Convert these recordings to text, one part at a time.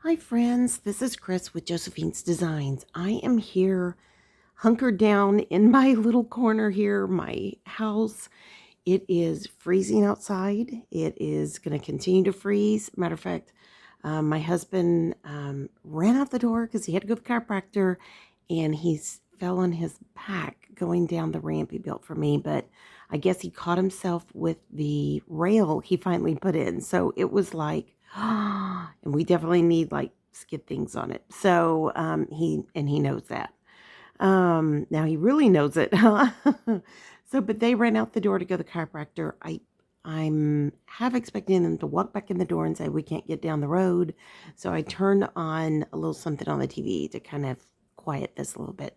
Hi, friends. This is Chris with Josephine's Designs. I am here, hunkered down in my little corner here, my house. It is freezing outside. It is going to continue to freeze. Matter of fact, my husband ran out the door because he had to go to the chiropractor, and he fell on his back going down the ramp he built for me. But I guess he caught himself with the rail he finally put in. So it was like, and we definitely need like skid things on it. So he knows that. Now he really knows it. So, but they ran out the door to go to the chiropractor. I'm half expecting them to walk back in the door and say, we can't get down the road. So I turned on a little something on the TV to kind of quiet this a little bit.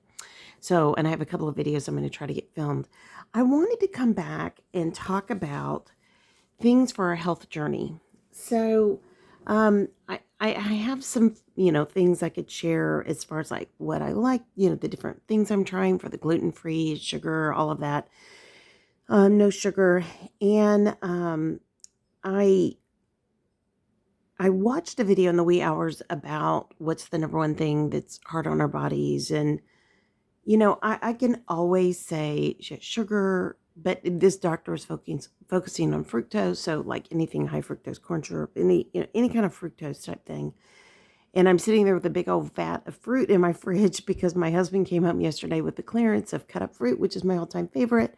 So, and I have a couple of videos I'm going to try to get filmed. I wanted to come back and talk about things for our health journey. So, I have some, things I could share as far as like what I like, the different things I'm trying for the gluten-free, sugar, all of that. No sugar. And I watched a video in the wee hours about what's the number one thing that's hard on our bodies. And, I can always say sugar, but this doctor is focusing on fructose. So like anything high fructose corn syrup, any kind of fructose type thing. And I'm sitting there with a big old vat of fruit in my fridge because my husband came home yesterday with the clearance of cut up fruit, which is my all-time favorite.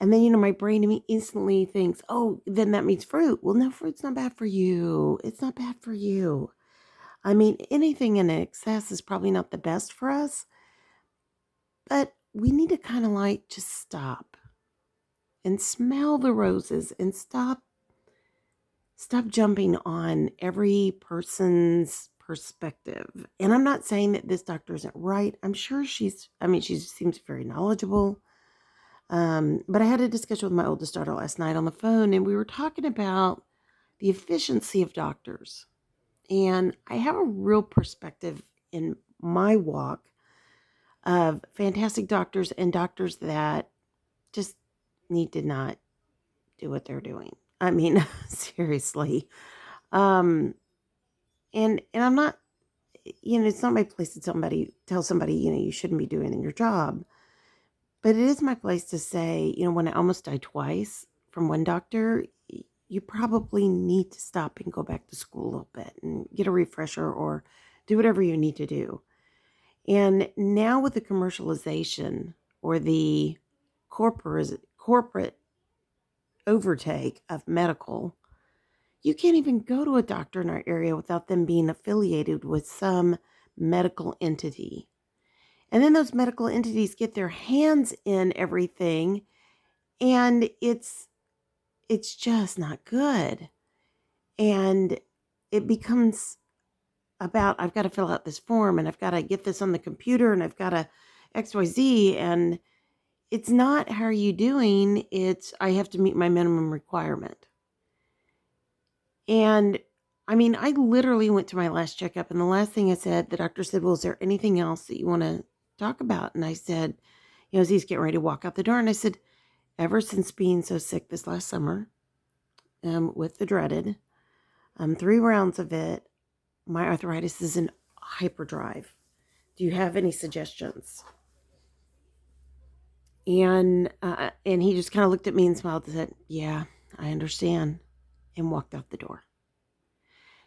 And then, my brain instantly thinks, oh, then that means fruit. Well, no, fruit's not bad for you. It's not bad for you. I mean, anything in excess is probably not the best for us, but we need to kind of like just stop and smell the roses and stop jumping on every person's perspective. And I'm not saying that this doctor isn't right. I'm sure she seems very knowledgeable. But I had a discussion with my oldest daughter last night on the phone, and we were talking about the efficiency of doctors. And I have a real perspective in my walk of fantastic doctors and doctors that just need to not do what they're doing. I mean, seriously. Um, and I'm not, it's not my place to tell somebody, you shouldn't be doing your job. But it is my place to say, when I almost died twice from one doctor, you probably need to stop and go back to school a little bit and get a refresher or do whatever you need to do. And now with the commercialization or the corporate overtake of medical, you can't even go to a doctor in our area without them being affiliated with some medical entity. And then those medical entities get their hands in everything, and it's just not good. And it becomes about, I've got to fill out this form, and I've got to get this on the computer, and I've got to XYZ, and it's not how are you doing, it's I have to meet my minimum requirement. And I mean, I literally went to my last checkup, and the last thing I said, the doctor said, well, is there anything else that you want to talk about? And I said, as he's getting ready to walk out the door, and I said, ever since being so sick this last summer, with the dreaded, 3 rounds of it, my arthritis is in hyperdrive. Do you have any suggestions? And he just kind of looked at me and smiled and said, yeah, I understand, and walked out the door.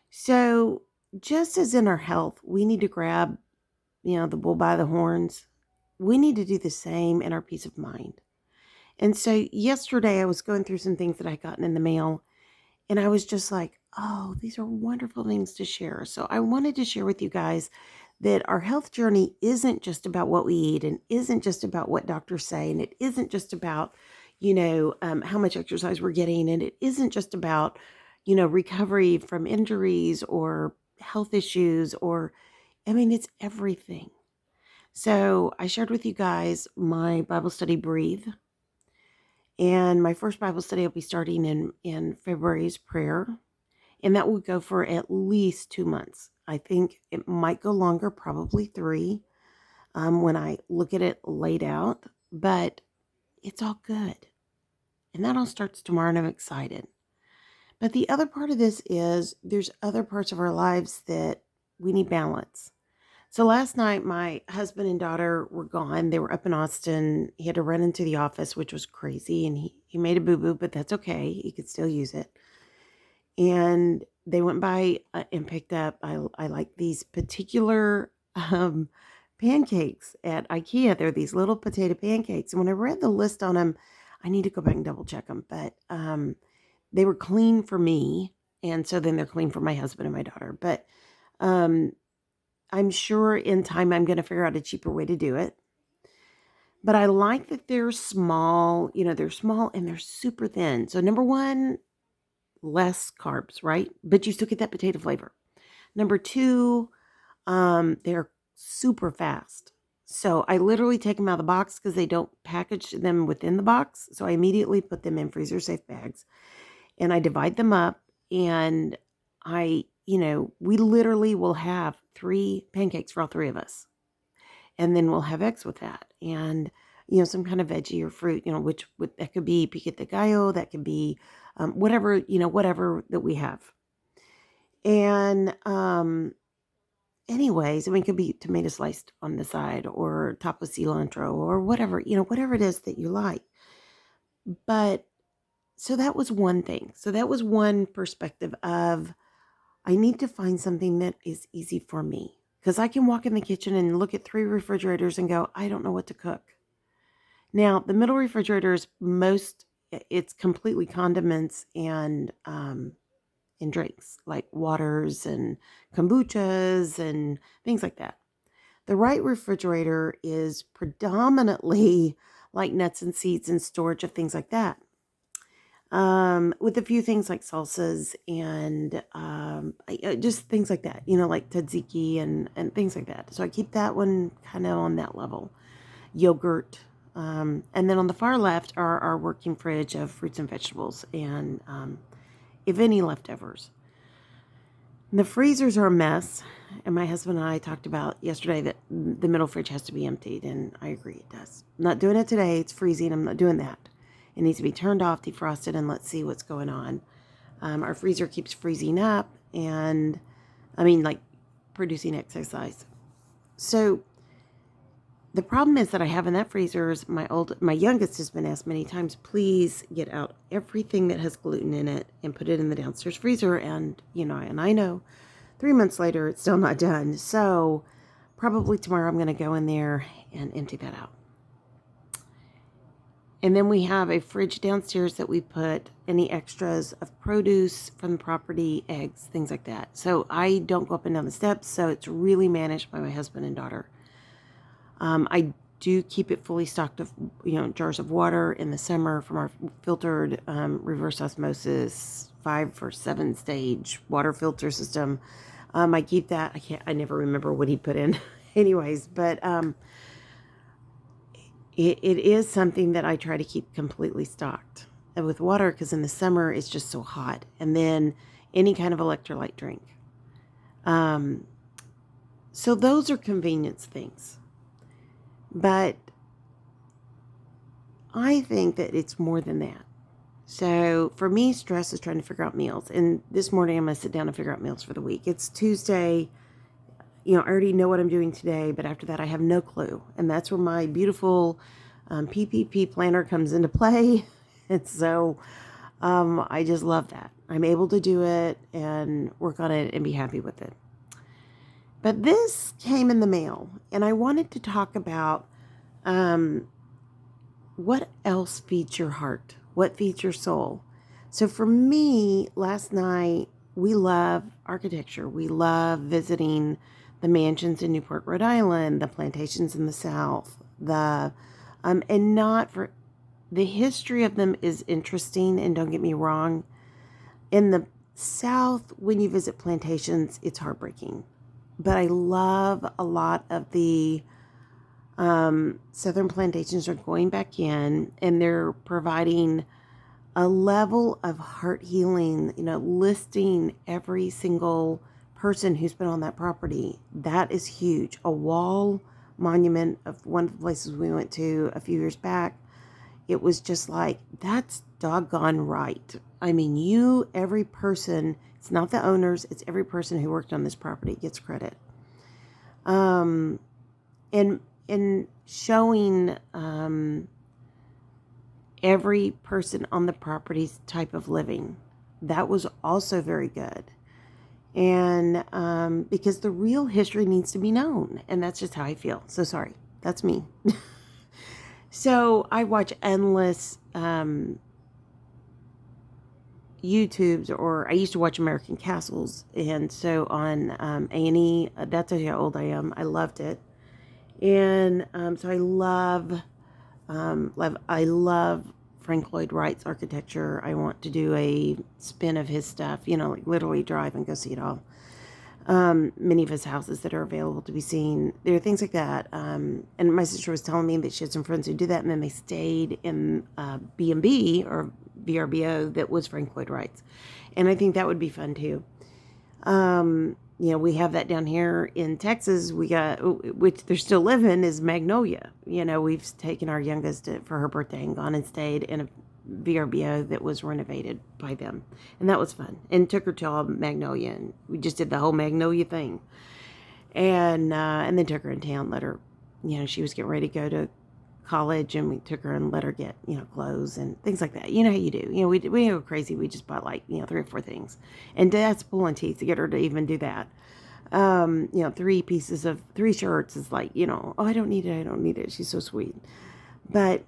So just as in our health, we need to grab, the bull by the horns. We need to do the same in our peace of mind. And so yesterday I was going through some things that I gotten in the mail, and I was just like, oh, these are wonderful things to share. So I wanted to share with you guys that our health journey isn't just about what we eat and isn't just about what doctors say. And it isn't just about, how much exercise we're getting. And it isn't just about, recovery from injuries or health issues it's everything. So I shared with you guys my Bible study, Breathe. And my first Bible study will be starting in February's prayer. And that will go for at least 2 months. I think it might go longer, probably 3, when I look at it laid out. But it's all good. And that all starts tomorrow, and I'm excited. But the other part of this is there's other parts of our lives that we need balance. So last night, my husband and daughter were gone. They were up in Austin. He had to run into the office, which was crazy. And he made a boo-boo, but that's okay. He could still use it. And they went by and picked up, I like these particular pancakes at IKEA. They're these little potato pancakes. And when I read the list on them, I need to go back and double check them. But they were clean for me. And so then they're clean for my husband and my daughter. But I'm sure in time I'm going to figure out a cheaper way to do it. But I like that they're small. They're small and they're super thin. So number one, less carbs, right? But you still get that potato flavor. Number two, they're super fast. So I literally take them out of the box because they don't package them within the box. So I immediately put them in freezer safe bags and I divide them up, and we literally will have 3 pancakes for all 3 of us. And then we'll have eggs with that. And, some kind of veggie or fruit, that could be pico de gallo, that could be whatever that we have. And anyways, it could be tomato sliced on the side or topped with cilantro or whatever, whatever it is that you like. But so that was one thing. So that was one perspective of, I need to find something that is easy for me. Because I can walk in the kitchen and look at 3 refrigerators and go, I don't know what to cook. Now, the middle refrigerator is it's completely condiments and drinks, like waters and kombuchas and things like that. The right refrigerator is predominantly like nuts and seeds and storage of things like that. With a few things like salsas and just things like that, like tzatziki and things like that. So I keep that one kind of on that level. Yogurt. And then on the far left are our working fridge of fruits and vegetables and, if any, leftovers. The freezers are a mess. And my husband and I talked about yesterday that the middle fridge has to be emptied. And I agree, it does. I'm not doing it today. It's freezing. I'm not doing that. It needs to be turned off, defrosted, and let's see what's going on. Our freezer keeps freezing up and, producing excess ice. So the problem is that I have in that freezer is my youngest has been asked many times, please get out everything that has gluten in it and put it in the downstairs freezer. And, I know 3 months later, it's still not done. So probably tomorrow I'm going to go in there and empty that out. And then we have a fridge downstairs that we put any extras of produce from the property, eggs, things like that. So I don't go up and down the steps, so it's really managed by my husband and daughter. I do keep it fully stocked of, jars of water in the summer from our filtered reverse osmosis 5 or 7 stage water filter system. I keep that. I never remember what he put in anyways, but it is something that I try to keep completely stocked with water because in the summer it's just so hot. And then any kind of electrolyte drink. So those are convenience things. But I think that it's more than that. So for me, stress is trying to figure out meals. And this morning I'm going to sit down and figure out meals for the week. It's Tuesday. I already know what I'm doing today, but after that I have no clue. And that's where my beautiful PPP planner comes into play. And so I just love that. I'm able to do it and work on it and be happy with it. But this came in the mail, and I wanted to talk about what else feeds your heart? What feeds your soul? So for me, last night, we love architecture. We love visiting the mansions in Newport, Rhode Island, the plantations in the South, and not for the history of them is interesting, and don't get me wrong. In the South, when you visit plantations, it's heartbreaking. But I love a lot of the southern plantations are going back in, and they're providing a level of heart healing, listing every single person who's been on that property. That is huge. A wall monument of one of the places we went to a few years back. It was just like, that's doggone right. Every person It's not the owners. It's every person who worked on this property gets credit. And in showing every person on the property's type of living, that was also very good. And because the real history needs to be known, and that's just how I feel. So sorry, that's me. So I watch endless YouTubes, or I used to watch American Castles, and so on A&E, that tells you how old I am. I loved it. And so I love Frank Lloyd Wright's architecture. I want to do a spin of his stuff, like literally drive and go see it all. Many of his houses that are available to be seen. There are things like that. And my sister was telling me that she had some friends who do that, and then they stayed in B&B or VRBO that was Frank Lloyd Wright's. And I think that would be fun too. We have that down here in Texas. We got, which they're still living, is Magnolia. We've taken our youngest for her birthday and gone and stayed in a VRBO that was renovated by them. And that was fun. And took her to all Magnolia, and we just did the whole Magnolia thing. And then took her in town, let her, she was getting ready to go to college, and we took her and let her get, clothes and things like that. You know how you do. We go crazy. We just bought 3 or 4 things. And Dad's pulling teeth to get her to even do that. 3 shirts is oh, I don't need it. She's so sweet. But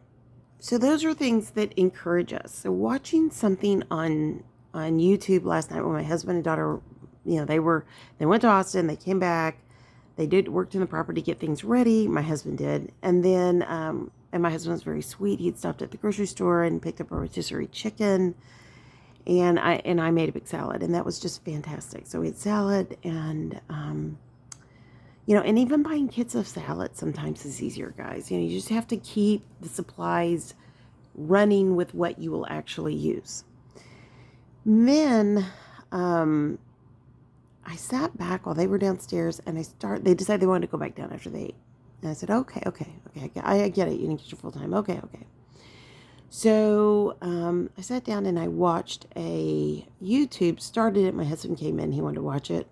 so those are things that encourage us. So watching something on YouTube last night when my husband and daughter, they went to Austin, they came back, they worked in the property to get things ready. My husband did. And then, and my husband was very sweet. He'd stopped at the grocery store and picked up a rotisserie chicken. And I made a big salad, and that was just fantastic. So we had salad, and, and even buying kits of salad sometimes is easier, guys. You just have to keep the supplies running with what you will actually use. Then, I sat back while they were downstairs, and they decided they wanted to go back down after they ate. And I said, okay, I get it. You didn't get your full time. Okay. So I sat down and I watched a YouTube, started it. My husband came in, he wanted to watch it.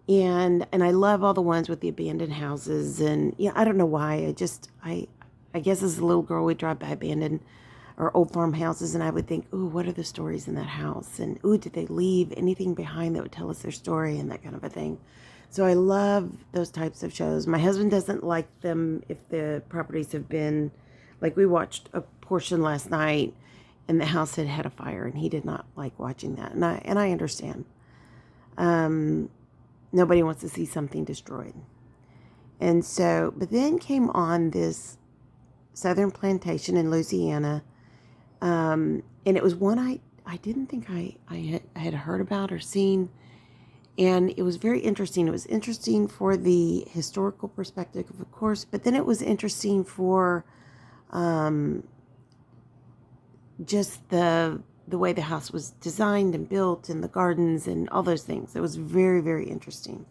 And I love all the ones with the abandoned houses. And I don't know why. I guess as a little girl, we'd drive by abandoned or old farmhouses, and I would think, ooh, what are the stories in that house? And ooh, did they leave anything behind that would tell us their story, and that kind of a thing. So I love those types of shows. My husband doesn't like them if the properties have been, we watched a portion last night and the house had had a fire, and he did not like watching that. And I understand. Nobody wants to see something destroyed. And so, but then came on this southern plantation in Louisiana. And it was one I didn't think I had heard about or seen. And it was very interesting. It was interesting for the historical perspective, of course, but then it was interesting for just the way the house was designed and built, and the gardens and all those things. It was very, very interesting.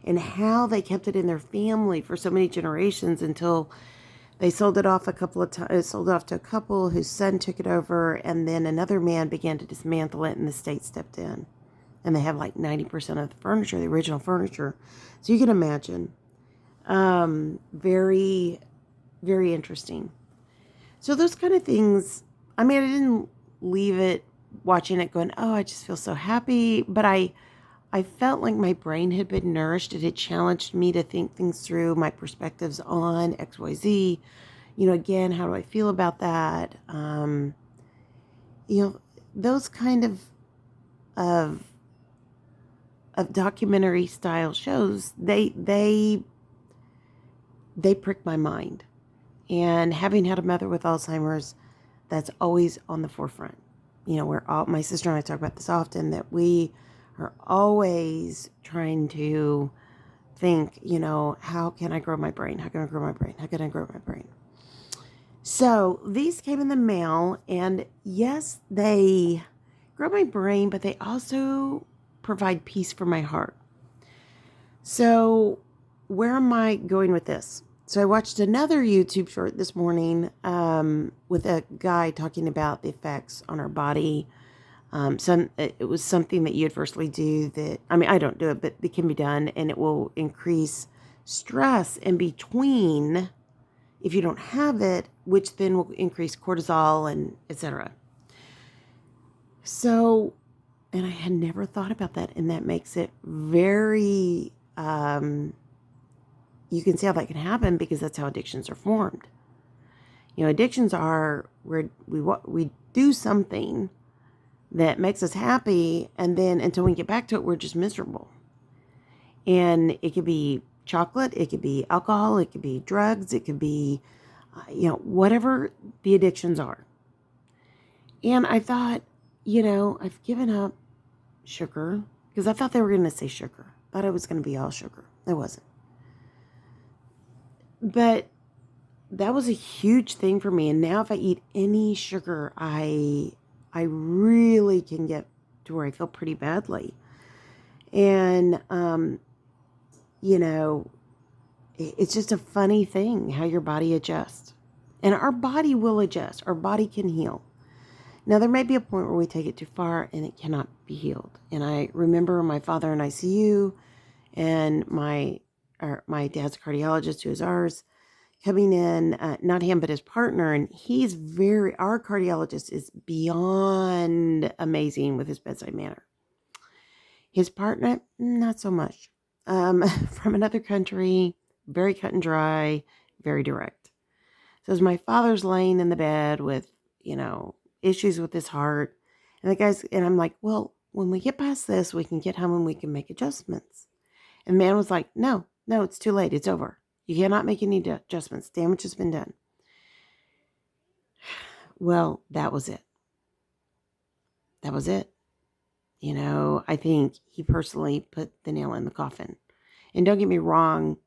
And how they kept it in their family for so many generations until they sold it off a couple of times. Sold off to a couple whose son took it over, and then another man began to dismantle it, and the state stepped in. And they have 90% of the furniture, the original furniture. So you can imagine. Very, very interesting. So those kind of things, I didn't leave it watching it going, oh, I just feel so happy. But I felt like my brain had been nourished. It had challenged me to think things through, my perspectives on XYZ. Again, how do I feel about that? Those kind of documentary style shows, they prick my mind. And having had a mother with Alzheimer's, that's always on the forefront. My sister and I talk about this often, that we are always trying to think, how can I grow my brain? How can I grow my brain? How can I grow my brain? So these came in the mail, and yes, they grow my brain, but they also provide peace for my heart. So where am I going with this? So I watched another YouTube short this morning with a guy talking about the effects on our body It was something that you adversely do that, I mean, I don't do it, but it can be done, and it will increase stress in between if you don't have it, which then will increase cortisol and etc. So, and I had never thought about that, and that makes it very, you can see how that can happen because that's how addictions are formed. Addictions are where we do something that makes us happy, and then until we get back to it, we're just miserable. And it could be chocolate, it could be alcohol, it could be drugs, it could be, whatever the addictions are. And I thought, I've given up sugar because I thought they were going to say sugar. I thought it was going to be all sugar. It wasn't. But that was a huge thing for me. And now if I eat any sugar, I really can get to where I feel pretty badly. And, it's just a funny thing how your body adjusts. And our body will adjust. Our body can heal. Now, there may be a point where we take it too far and it cannot be healed. And I remember my father in ICU and my dad's cardiologist, who is ours, coming in, not him, but his partner. And our cardiologist is beyond amazing with his bedside manner. His partner, not so much. From another country, very cut and dry, very direct. So as my father's laying in the bed with, issues with his heart, and I'm like, well, when we get past this, we can get home and we can make adjustments. And the man was like, no, it's too late. It's over. You cannot make any adjustments. Damage has been done. Well, that was it. That was it. I think he personally put the nail in the coffin. And don't get me wrong,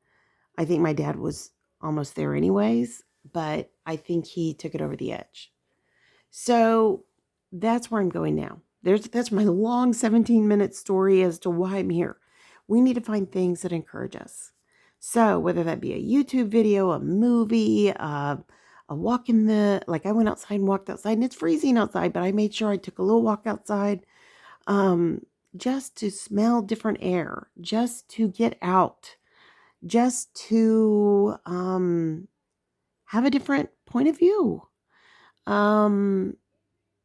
I think my dad was almost there anyways, but I think he took it over the edge. So that's where I'm going now. That's my long 17-minute story as to why I'm here. We need to find things that encourage us. So whether that be a YouTube video, a movie, a walk I went outside and walked outside, and it's freezing outside, but I made sure I took a little walk outside, just to smell different air, just to get out, just to have a different point of view. And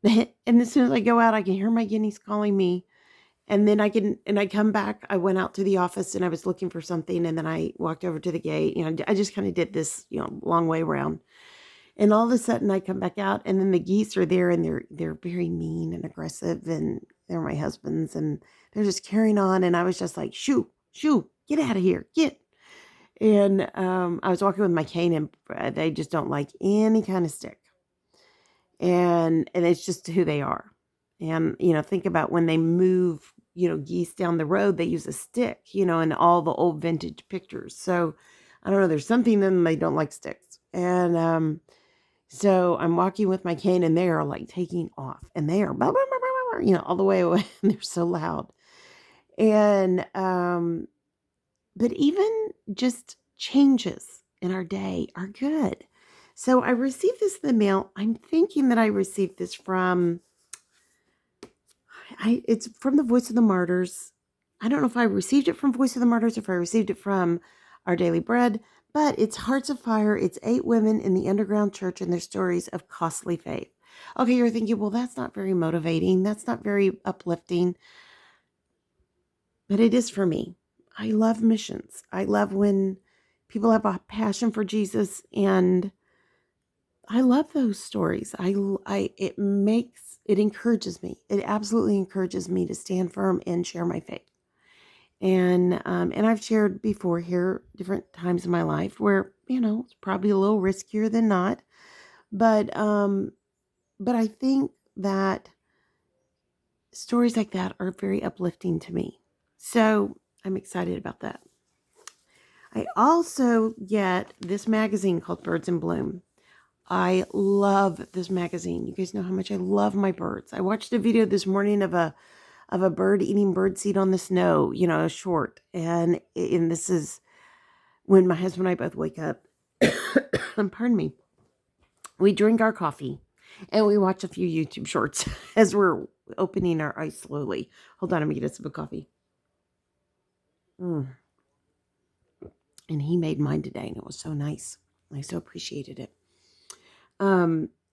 as soon as I go out, I can hear my guineas calling me. And then I come back. I went out to the office and I was looking for something. And then I walked over to the gate. I just kind of did this, long way around. And all of a sudden I come back out and then the geese are there and they're very mean and aggressive. And they're my husband's and they're just carrying on. And I was just like, shoo, get out of here, get. And I was walking with my cane and they just don't like any kind of stick. And it's just who they are. And, think about when they move, geese down the road, they use a stick, in all the old vintage pictures. So I don't know, there's something in them, they don't like sticks. And so I'm walking with my cane and they are like taking off and they are, blah, blah, blah, blah, blah, all the way away. And they're so loud. And, but even just changes in our day are good. So I received this in the mail. I'm thinking that I received this from, it's from the Voice of the Martyrs. I don't know if I received it from Voice of the Martyrs or if I received it from Our Daily Bread, but it's Hearts of Fire. It's 8 women in the underground church and their stories of costly faith. Okay, you're thinking, well, that's not very motivating. That's not very uplifting. But it is for me. I love missions. I love when people have a passion for Jesus, and I love those stories. It encourages me. It absolutely encourages me to stand firm and share my faith. And I've shared before here different times in my life where, it's probably a little riskier than not. But I think that stories like that are very uplifting to me. So I'm excited about that. I also get this magazine called Birds in Bloom. I love this magazine. You guys know how much I love my birds. I watched a video this morning of a bird eating birdseed on the snow, a short. And this is when my husband and I both wake up. Pardon me. We drink our coffee and we watch a few YouTube shorts as we're opening our eyes slowly. Hold on, I'm going to get a sip of coffee. Mm. And he made mine today, and it was so nice. I so appreciated it.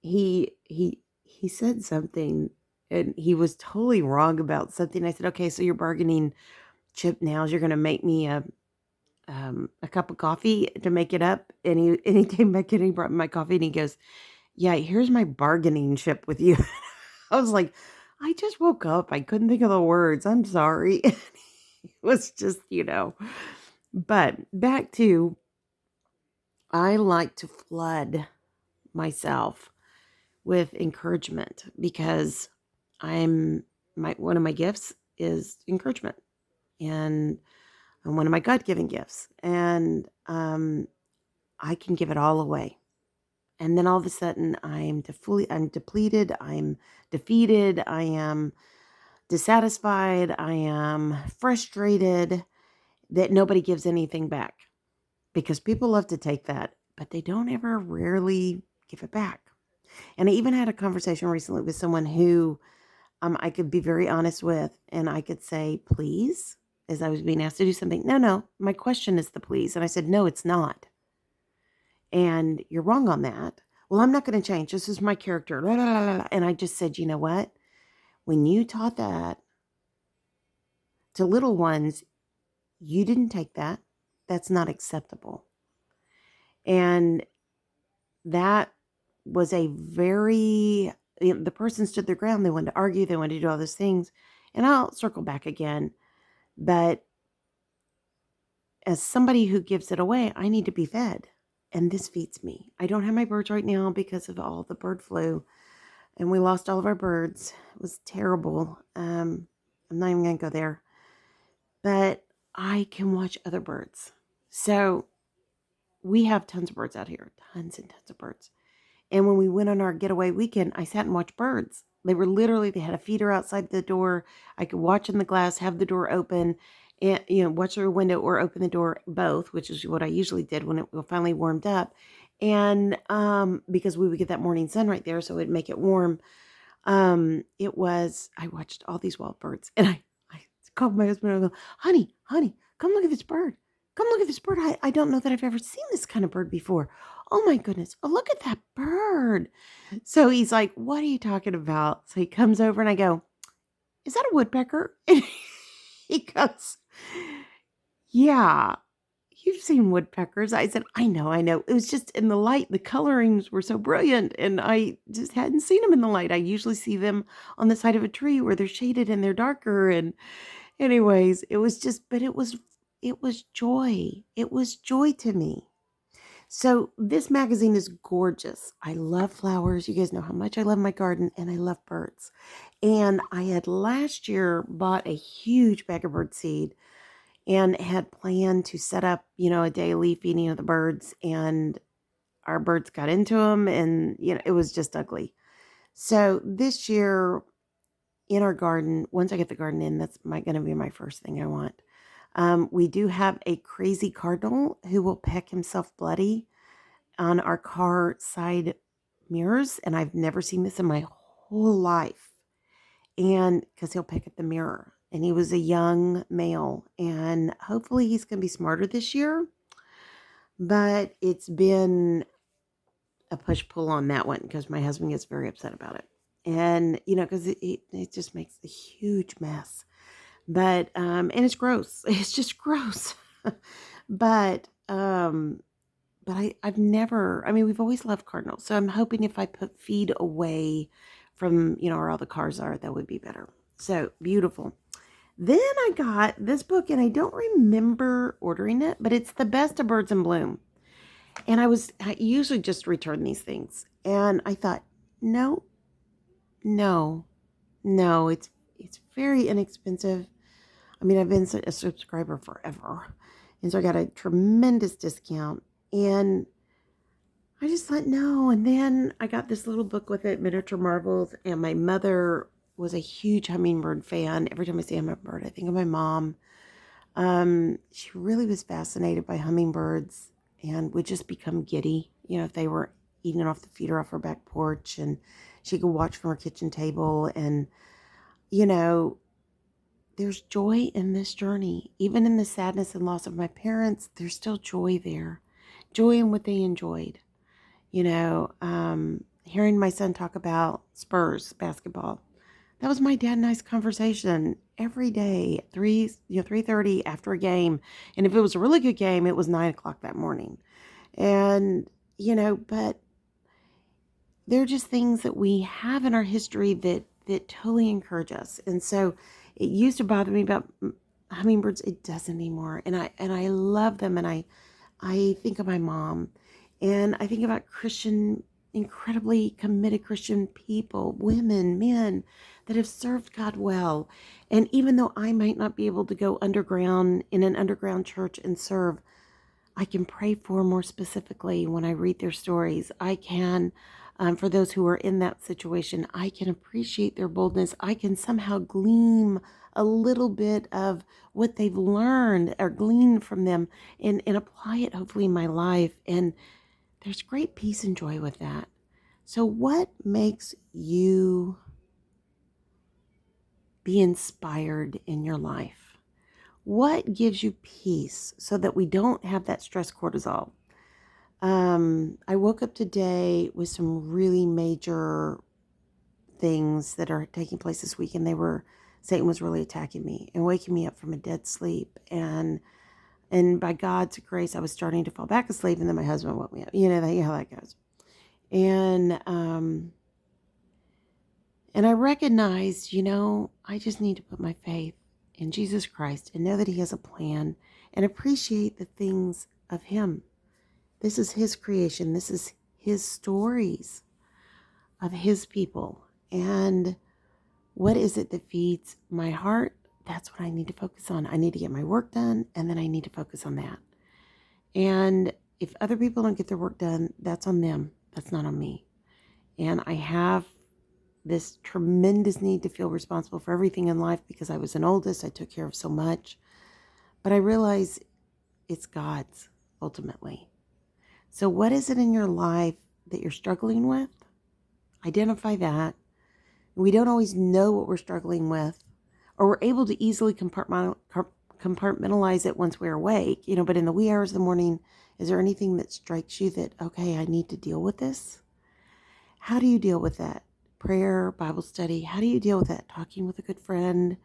He said something, and he was totally wrong about something. I said, okay, so you're bargaining chip now. You're going to make me a cup of coffee to make it up. And he came back and he brought me my coffee, and he goes, yeah, here's my bargaining chip with you. I was like, I just woke up. I couldn't think of the words. I'm sorry. It was just, but back to, I like to flood myself with encouragement because one of my gifts is encouragement, and one of my God-given gifts, and I can give it all away. And then all of a sudden I'm depleted, I'm defeated, I am dissatisfied, I am frustrated that nobody gives anything back, because people love to take that, but they don't ever rarely give it back. And I even had a conversation recently with someone who I could be very honest with, and I could say, please, as I was being asked to do something. No, my question is the please. And I said, no, it's not. And you're wrong on that. Well, I'm not going to change. This is my character. La, la, la, la. And I just said, you know what? When you taught that to little ones, you didn't take that. That's not acceptable. And that was the person stood their ground. They wanted to argue. They wanted to do all those things. And I'll circle back again. But as somebody who gives it away, I need to be fed. And this feeds me. I don't have my birds right now because of all the bird flu. And we lost all of our birds. It was terrible. I'm not even going to go there. But I can watch other birds. So we have tons of birds out here. Tons and tons of birds. And when we went on our getaway weekend, I sat and watched birds. They had a feeder outside the door. I could watch in the glass, have the door open, and watch through a window or open the door, both, which is what I usually did when it finally warmed up. And because we would get that morning sun right there, so it'd make it warm. I watched all these wild birds, and I called my husband and I go, honey, come look at this bird. Come look at this bird. I don't know that I've ever seen this kind of bird before. Oh my goodness. Oh, look at that bird. So he's like, what are you talking about? So he comes over and I go, is that a woodpecker? And he goes, yeah, you've seen woodpeckers. I said, I know. It was just in the light. The colorings were so brilliant, and I just hadn't seen them in the light. I usually see them on the side of a tree where they're shaded and they're darker. And anyways, it was joy. It was joy to me. So this magazine is gorgeous. I love flowers. You guys know how much I love my garden, and I love birds. And I had last year bought a huge bag of bird seed and had planned to set up, a daily feeding of the birds, and our birds got into them, and, it was just ugly. So this year in our garden, once I get the garden in, that's going to be my first thing I want. We do have a crazy cardinal who will peck himself bloody on our car side mirrors, and I've never seen this in my whole life. And because he'll peck at the mirror, and he was a young male, and hopefully he's going to be smarter this year. But it's been a push-pull on that one because my husband gets very upset about it, and because it just makes a huge mess. But and it's gross. It's just gross. But I've never, we've always loved cardinals. So I'm hoping if I put feed away from, where all the cars are, that would be better. So beautiful. Then I got this book, and I don't remember ordering it, but it's The Best of Birds in Bloom. And I usually just return these things. And I thought, no, it's very inexpensive. I've been a subscriber forever. And so I got a tremendous discount. And I just thought, no. And then I got this little book with it, Miniature Marvels. And my mother was a huge hummingbird fan. Every time I see a hummingbird, I think of my mom. She really was fascinated by hummingbirds and would just become giddy, if they were eating off the feeder off her back porch. And she could watch from her kitchen table. And you know, there's joy in this journey. Even in the sadness and loss of my parents, there's still joy there. Joy in what they enjoyed. Hearing my son talk about Spurs basketball. That was my dad and I's conversation every day at 3:30 after a game. And if it was a really good game, it was 9 o'clock that morning. And, but they're just things that we have in our history that totally encourage us. And so it used to bother me about hummingbirds. It doesn't anymore. And I love them. And I think of my mom, and I think about incredibly committed Christian people, women, men that have served God well. And even though I might not be able to go underground in an underground church and serve, I can pray for more specifically when I read their stories. I can, for those who are in that situation, I can appreciate their boldness. I can somehow glean a little bit of what they've learned or glean from them and apply it hopefully in my life. And there's great peace and joy with that. So what makes you be inspired in your life? What gives you peace so that we don't have that stress cortisol? I woke up today with some really major things that are taking place this week, and Satan was really attacking me and waking me up from a dead sleep. And by God's grace, I was starting to fall back asleep, and then my husband woke me up. You know how that goes. And I recognized, I just need to put my faith in Jesus Christ and know that he has a plan and appreciate the things of him. This is his creation. This is his stories of his people. And what is it that feeds my heart? That's what I need to focus on. I need to get my work done, and then I need to focus on that. And if other people don't get their work done, that's on them. That's not on me. And I have this tremendous need to feel responsible for everything in life because I was an oldest. I took care of so much. But I realize it's God's ultimately. So what is it in your life that you're struggling with? Identify that. We don't always know what we're struggling with, or we're able to easily compartmentalize it once we're awake, but in the wee hours of the morning, is there anything that strikes you that, okay, I need to deal with this? How do you deal with that? Prayer, Bible study, how do you deal with that? Talking with a good friend,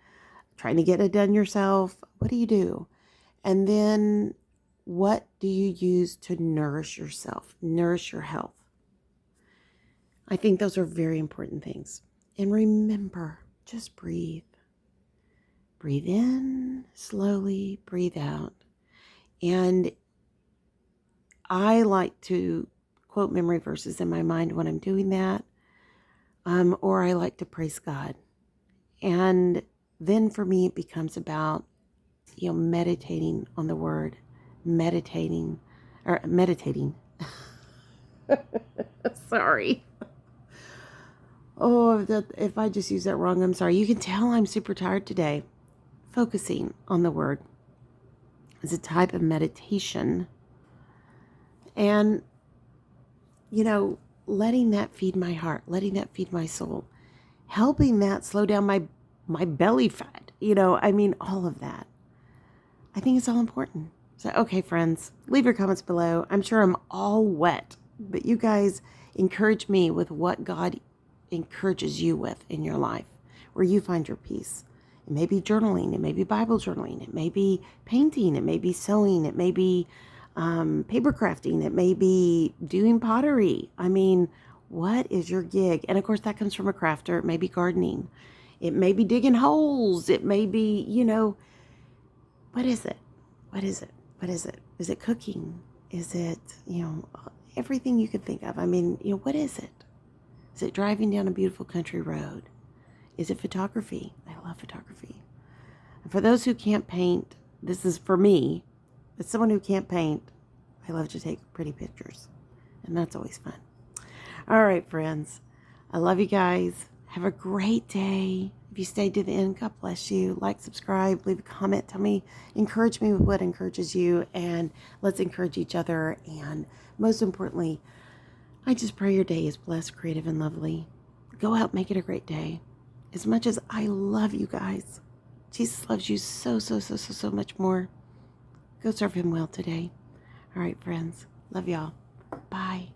trying to get it done yourself. What do you do? And then what do you use to nourish yourself, nourish your health? I think those are very important things. And remember, just breathe. Breathe in slowly, breathe out. And I like to quote memory verses in my mind when I'm doing that, or I like to praise God. And then for me, it becomes about, meditating on the word, meditating. Sorry. Oh, if I just use that wrong, I'm sorry. You can tell I'm super tired today. Focusing on the word is a type of meditation. And, letting that feed my heart, letting that feed my soul, helping that slow down my belly fat, all of that. I think it's all important. So, okay, friends, leave your comments below. I'm sure I'm all wet, but you guys encourage me with what God encourages you with in your life, where you find your peace. It may be journaling, it may be Bible journaling, it may be painting, it may be sewing, it may be paper crafting, it may be doing pottery. What is your gig? And of course, that comes from a crafter. It may be gardening, it may be digging holes, it may be, what is it? What is it? What is it? Is it cooking? Is it, everything you could think of? What is it? Is it driving down a beautiful country road? Is it photography? I love photography. And for those who can't paint, this is for me. As someone who can't paint, I love to take pretty pictures. And that's always fun. All right, friends. I love you guys. Have a great day. If you stayed to the end, God bless you. Like, subscribe, leave a comment. Tell me, encourage me with what encourages you. And let's encourage each other. And most importantly, I just pray your day is blessed, creative, and lovely. Go out, make it a great day. As much as I love you guys, Jesus loves you so, so, so, so, so much more. Go serve him well today. All right, friends. Love y'all. Bye.